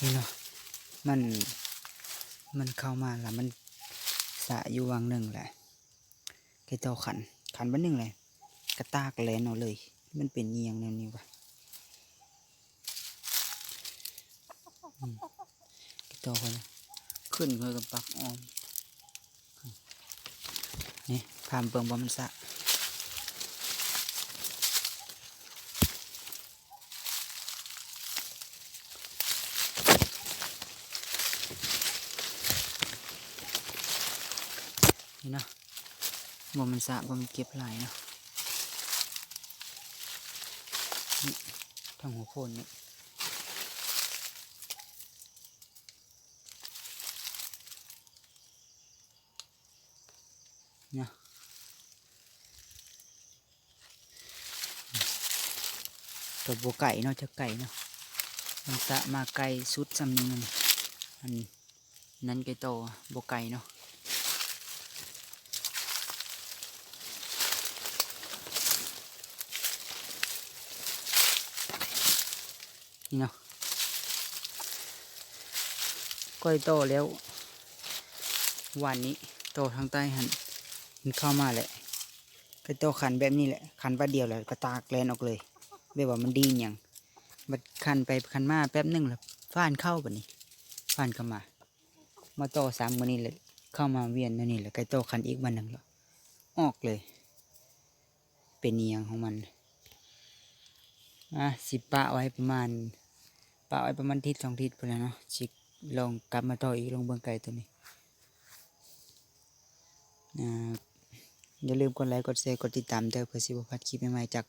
นี่เนาะมันเข้ามาแล้วมันสะอยู่วังหนึ่งแหละไก่โตขันวันหนึ่งเลยกระตากแลนเอาเลยมันเป็นเงียงแนวนี้วะไก่โตคนขึ้นเลยกับปักออมนี่พามเปิงบ่มันสะนี่เนาะบ่มันสะบ่มันเก็บหลายเนาะนี่ทางหัวโพนนี่เนาะตัวบัวไก่เนาะจะไก่เนาะมันสะมาไก่สุดซ้ำนี้มันอันนั้นไก่โตบัวไก่เนาะนี่เนาะก้อยโตแล้ววันนี้โตทางใต้หันมันเข้ามาแหละก็โตขันแบบนี้แหละขันว่าเดียวแหละก็ตากแลนออกเลยแบบว่ามันดีอย่างบัดขันไปขันมาแป๊บนึงแล้วฟ้านเข้าแบบนี้ฟ้านเข้ามาโต3 มื้อนี้เลยเข้ามาเวียนนี่แหละก็โตขันอีกวันหนึ่งแล้วออกเลยเป็นเนียงของมันสิปะไว้ประมาณทิศ2 ทิศไปแล้วเนาะสิลองกลับมาต่ออีกลงเบิ่งไก่ตัวนี้อย่าลืมกดไลค์กดแชร์กดติดตามเด้อเพื่อสิบ่พลาดคลิปใหม่ๆจาก